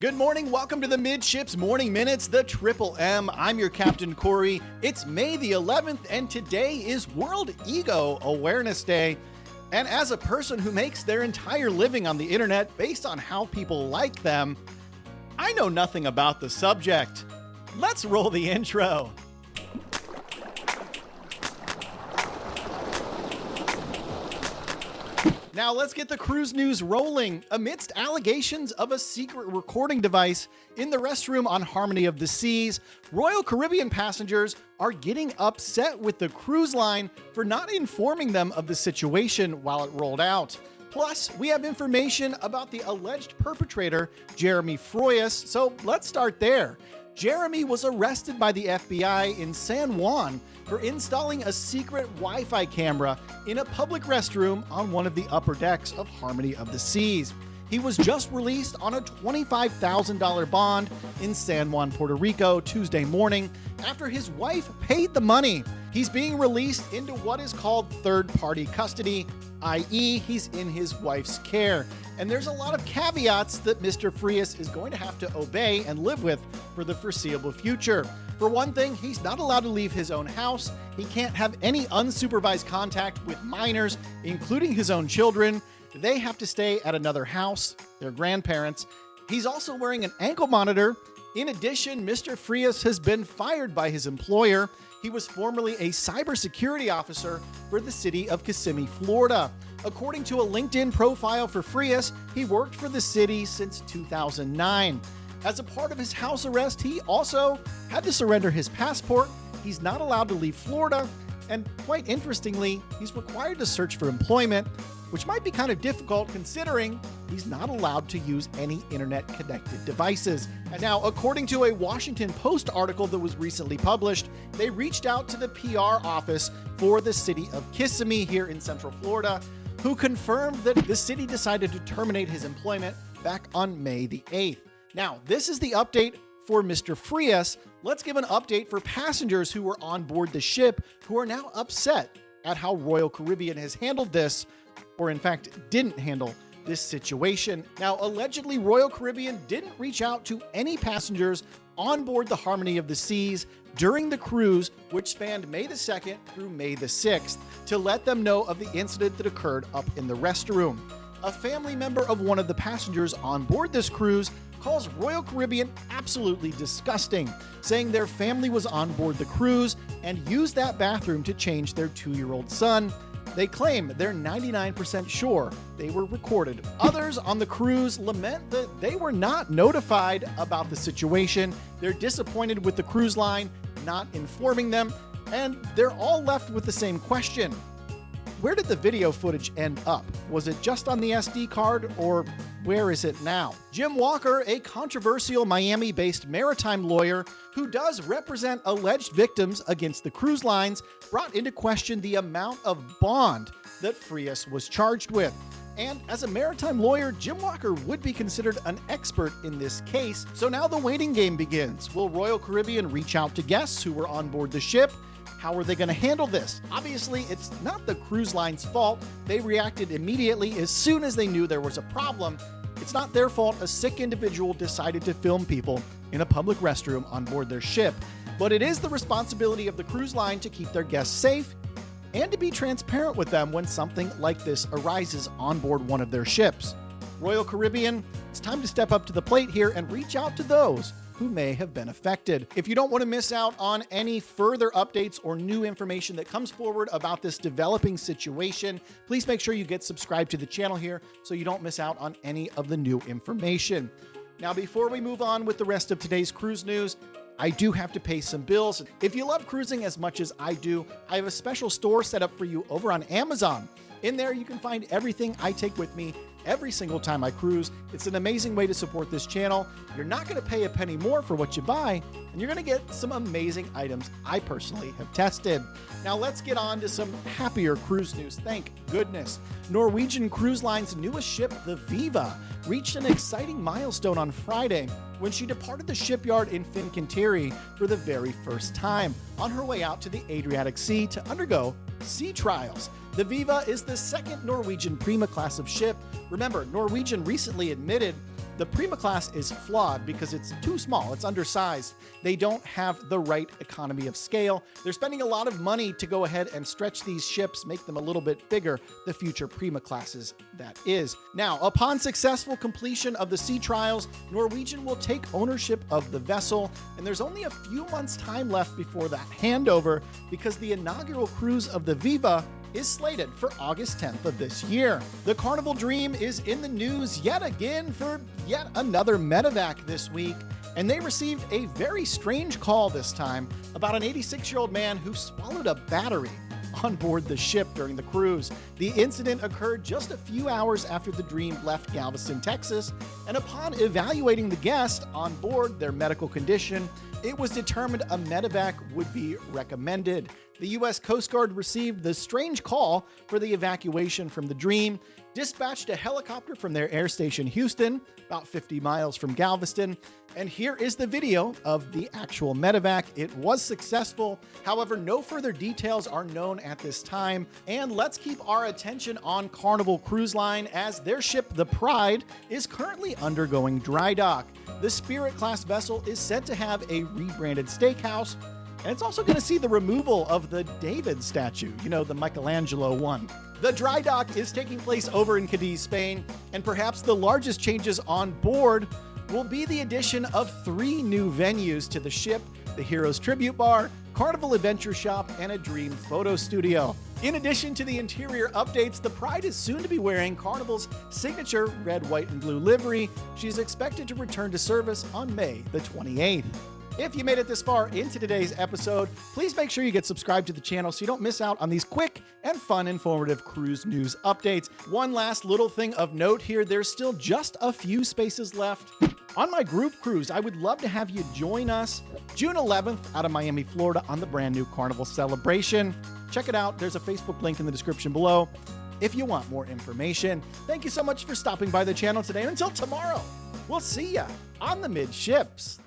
Good morning. Welcome to the Midships Morning Minutes, the Triple M. I'm your Captain Corey. It's May the 11th, and today is World Ego Awareness Day. And as a person who makes their entire living on the internet based on how people like them, I know nothing about the subject. Let's roll the intro. Now let's get the cruise news rolling. Amidst allegations of a secret recording device in the restroom on Harmony of the Seas, Royal Caribbean passengers are getting upset with the cruise line for not informing them of the situation while it rolled out. Plus, we have information about the alleged perpetrator, Jeremy Froias, so let's start there. Jeremy was arrested by the FBI in San Juan for installing a secret Wi-Fi camera in a public restroom on one of the upper decks of Harmony of the Seas. He was just released on a $25,000 bond in San Juan, Puerto Rico, Tuesday morning after his wife paid the money. He's being released into what is called third-party custody, i.e. he's in his wife's care. And there's a lot of caveats that Mr. Froias is going to have to obey and live with for the foreseeable future. For one thing, he's not allowed to leave his own house. He can't have any unsupervised contact with minors, including his own children. They have to stay at another house, their grandparents. He's also wearing an ankle monitor. In addition, Mr. Froias has been fired by his employer. He was formerly a cybersecurity officer for the city of Kissimmee, Florida. According to a LinkedIn profile for Froias, he worked for the city since 2009. As a part of his house arrest, he also had to surrender his passport. He's not allowed to leave Florida. And quite interestingly, he's required to search for employment, which might be kind of difficult considering he's not allowed to use any internet-connected devices. And now, according to a Washington Post article that was recently published, they reached out to the PR office for the city of Kissimmee here in Central Florida, who confirmed that the city decided to terminate his employment back on May the 8th. Now, this is the update for Mr. Froias. Let's give an update for passengers who were on board the ship who are now upset at how Royal Caribbean has handled this, or in fact, didn't handle this situation. Now, allegedly, Royal Caribbean didn't reach out to any passengers on board the Harmony of the Seas during the cruise, which spanned May the 2nd through May the 6th, to let them know of the incident that occurred up in the restroom. A family member of one of the passengers on board this cruise calls Royal Caribbean absolutely disgusting, saying their family was on board the cruise and used that bathroom to change their 2-year-old son. They claim they're 99% sure they were recorded. Others on the cruise lament that they were not notified about the situation. They're disappointed with the cruise line not informing them, and they're all left with the same question. Where did the video footage end up? Was it just on the SD card, or where is it now? Jim Walker, a controversial Miami-based maritime lawyer who does represent alleged victims against the cruise lines, brought into question the amount of bond that Froias was charged with. And as a maritime lawyer, Jim Walker would be considered an expert in this case. So now the waiting game begins. Will Royal Caribbean reach out to guests who were on board the ship? How are they going to handle this? Obviously, it's not the cruise line's fault. They reacted immediately as soon as they knew there was a problem. It's not their fault a sick individual decided to film people in a public restroom on board their ship. But it is the responsibility of the cruise line to keep their guests safe and to be transparent with them when something like this arises on board one of their ships. Royal Caribbean, it's time to step up to the plate here and reach out to those who may have been affected. If you don't want to miss out on any further updates or new information that comes forward about this developing situation, please make sure you get subscribed to the channel here so you don't miss out on any of the new information. Now, before we move on with the rest of today's cruise news, I do have to pay some bills. If you love cruising as much as I do, I have a special store set up for you over on Amazon. In there, you can find everything I take with me every single time I cruise. It's an amazing way to support this channel. You're not going to pay a penny more for what you buy, and you're going to get some amazing items I personally have tested. Now let's get on to some happier cruise news. Thank goodness. Norwegian Cruise Line's newest ship, the Viva, reached an exciting milestone on Friday when she departed the shipyard in Fincantieri for the very first time on her way out to the Adriatic Sea to undergo sea trials. The Viva is the second Norwegian Prima class of ship. Remember, Norwegian recently admitted The Prima class is flawed because it's too small, it's undersized. They don't have the right economy of scale. They're spending a lot of money to go ahead and stretch these ships, make them a little bit bigger, the future Prima classes, that is. Now, upon successful completion of the sea trials, Norwegian will take ownership of the vessel, and there's only a few months' time left before that handover because the inaugural cruise of the Viva is slated for August 10th of this year. The Carnival Dream is in the news yet again for yet another medevac this week, and they received a very strange call this time about an 86-year-old man who swallowed a battery on board the ship during the cruise. The incident occurred just a few hours after the Dream left Galveston, Texas, and upon evaluating the guest on board, their medical condition, it was determined a medevac would be recommended. The U.S. Coast Guard received the strange call for the evacuation from the Dream, dispatched a helicopter from their air station Houston, about 50 miles from Galveston, and here is the video of the actual medevac. It was successful. However, no further details are known at this time, and let's keep our attention on Carnival Cruise Line as their ship, the Pride, is currently undergoing dry dock. The Spirit class vessel is said to have a rebranded steakhouse, and it's also going to see the removal of the David statue, the Michelangelo one. The dry dock is taking place over in Cadiz, Spain, and perhaps the largest changes on board will be the addition of 3 new venues to the ship: the Heroes Tribute Bar, Carnival Adventure Shop, and a Dream Photo Studio. In addition to the interior updates, the Pride is soon to be wearing Carnival's signature red, white, and blue livery. She's expected to return to service on May the 28th. If you made it this far into today's episode, please make sure you get subscribed to the channel so you don't miss out on these quick and fun, informative cruise news updates. One last little thing of note here, there's still just a few spaces left on my group cruise. I would love to have you join us June 11th out of Miami, Florida on the brand new Carnival celebration. Check it out. There's a Facebook link in the description below if you want more information. Thank you so much for stopping by the channel today. And until tomorrow, we'll see ya on the Midships.